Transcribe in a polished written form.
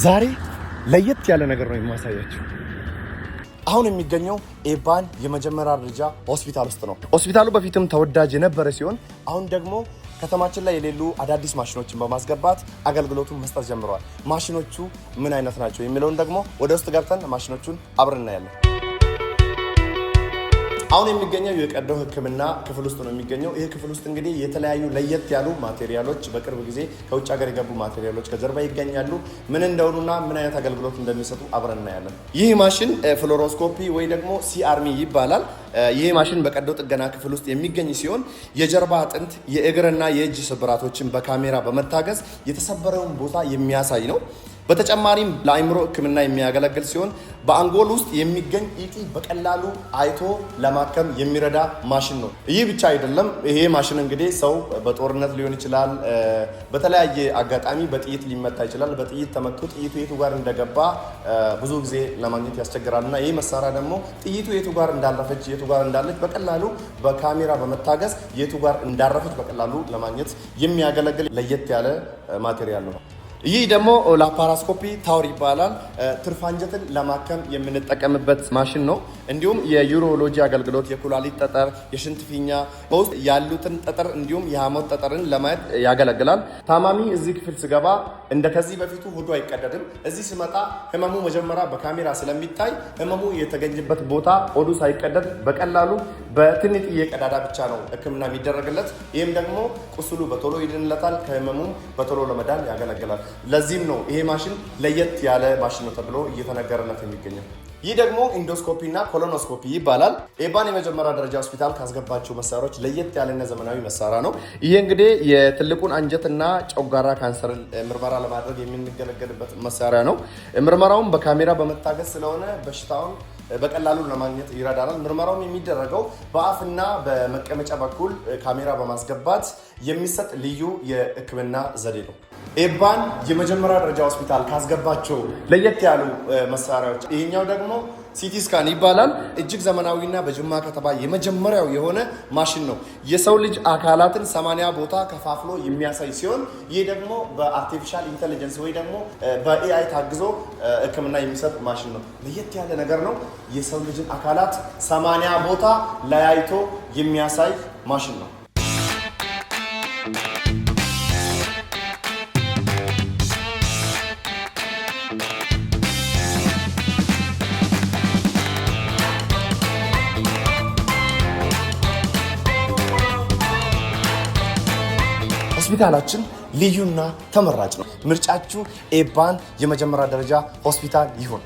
ዛሬ ለየት ያለ ነገር ነው የማሳያችሁ። አሁን የሚገኘው ኤባን የመጀመሪያ ደረጃ ሆስፒታል ውስጥ ነው። ሆስፒታሉ በፊትም ተወዳጅ የነበረ ሲሆን አሁን ደግሞ ከተማችን ላይ የሌሉ አዳዲስ ማሽኖችን በማስገባት አገልግሎቱን መስጠት ጀምረዋል። ማሽኖቹ ምን አይነት ናቸው የሚለውን ደግሞ ወደ ውስጥ ገብተን ማሽኖቹን አብረን እናያለን። አሁን የሚገኘው የቀዶ ሕክምና ክፍል ውስጥ ነው የሚገኘው። ይህ ክፍል ውስጥ እንግዲህ የተለያዩ ለየት ያሉ ማቴሪያሎች በቅርብ ጊዜ ከውጭ ሀገር የገቡ ማቴሪያሎች ከጀርባ ይገኛሉ። ምን እንደሆኑና ምን አይነት አገልግሎት እንደሚሰጡ አብረን እናያለን። ይህ ማሽን ፍሎሮስኮፒ ወይ ደግሞ ሲአርሚ ይባላል። ይህ ማሽን በቀዶ ጥገና ክፍል ውስጥ የሚገኝ ሲሆን የጀርባ አጥንት፣ የእግርና የእጅ ስብራቶችን በካሜራ በመታገዝ የተሰበረውን ቦታ የሚያሳይ ነው። በተጨማሪም ለአእምሮ ሕክምና የሚያገለግል ሲሆን በአንጎል ውስጥ የሚገኝ ኢቲ በቀላሉ አይቶ ለማከም የሚረዳ ማሽን ነው። ይህ ብቻ አይደለም። ይሄ ማሽን እንግዲህ ሰው በጦርነት ሊሆን ይችላል፣ በተለያየ አጋጣሚ በጥይት ሊመታ ይችላል። በጥይት ተመቶ ጥይቱ የቱ ጋር እንደገባ ብዙ ጊዜ ለማግኘት ያስቸግራል እና ይህ መሳሪያ ደግሞ ጥይቱ የቱ ጋር እንዳረፈች የቱ ጋር እንዳለች በቀላሉ በካሜራ በመታገዝ የቱ ጋር እንዳረፈች በቀላሉ ለማግኘት የሚያገለግል ለየት ያለ ማቴሪያል ነው። ይህ ደግሞ ላፓራስኮፒ ታወር ይባላል። ትርፍ አንጀትን ለማከም የምንጠቀምበት ማሽን ነው። እንዲሁም የዩሮሎጂ አገልግሎት፣ የኩላሊት ጠጠር፣ የሽንት ፊኛ በውስጥ ያሉትን ጠጠር እንዲሁም የሐሞት ጠጠርን ለማየት ያገለግላል። ታማሚ እዚህ ክፍል ስገባ እንደከዚህ በፊቱ ሆዱ አይቀደድም። እዚህ ስመጣ ህመሙ መጀመሪያ በካሜራ ስለሚታይ ህመሙ የተገኘበት ቦታ ሆዱ ሳይቀደድ በቀላሉ በትንጥዬ ቀዳዳ ብቻ ነው ህክምና የሚደረግለት። ይህም ደግሞ ቁስሉ በቶሎ ይድንለታል፣ ከህመሙም በቶሎ ለመዳን ያገለግላል። ለዚህም ነው ይሄ ማሽን ለየት ያለ ማሽን ነው ተብሎ እየተነገረለት የሚገኘው። ይህ ደግሞ ኢንዶስኮፒ እና ኮሎኖስኮፒ ይባላል። ኤባን የመጀመሪያ ደረጃ ሆስፒታል ካስገባቸው መሳሪያዎች ለየት ያለና ዘመናዊ መሳሪያ ነው። ይህ እንግዲህ የትልቁን አንጀትና ጨጓራ ካንሰር ምርመራ ለማድረግ የምንገለገልበት መሳሪያ ነው። ምርመራውን በካሜራ በመታገዝ ስለሆነ በሽታውን በቀላሉ ለማግኘት ይረዳናል። ምርመራውም የሚደረገው በአፍና በመቀመጫ በኩል ካሜራ በማስገባት የሚሰጥ ልዩ የሕክምና ዘዴ ነው። ኤባን የመጀመሪያ ደረጃ ሆስፒታል ካስገባቸው ለየት ያሉ መሳሪያዎች ይሄኛው ደግሞ ሲቲ ስካን ይባላል። እጅግ ዘመናዊና በጅማ ከተማ የመጀመሪያው የሆነ ማሽን ነው። የሰው ልጅ አካላትን 80 ቦታ ከፋፍሎ የሚያሳይ ሲሆን ይህ ደግሞ በአርቲፊሻል ኢንተለጀንስ ወይ ደግሞ በኤአይ ታግዞ ሕክምና የሚሰጥ ማሽን ነው። ለየት ያለ ነገር ነው። የሰው ልጅን አካላት 80 ቦታ ለያይቶ የሚያሳይ ማሽን ነው። ሆስፒታላችን ልዩና ተመራጭ ነው። ምርጫችሁ ኤባን የመጀመሪያ ደረጃ ሆስፒታል ይሁን።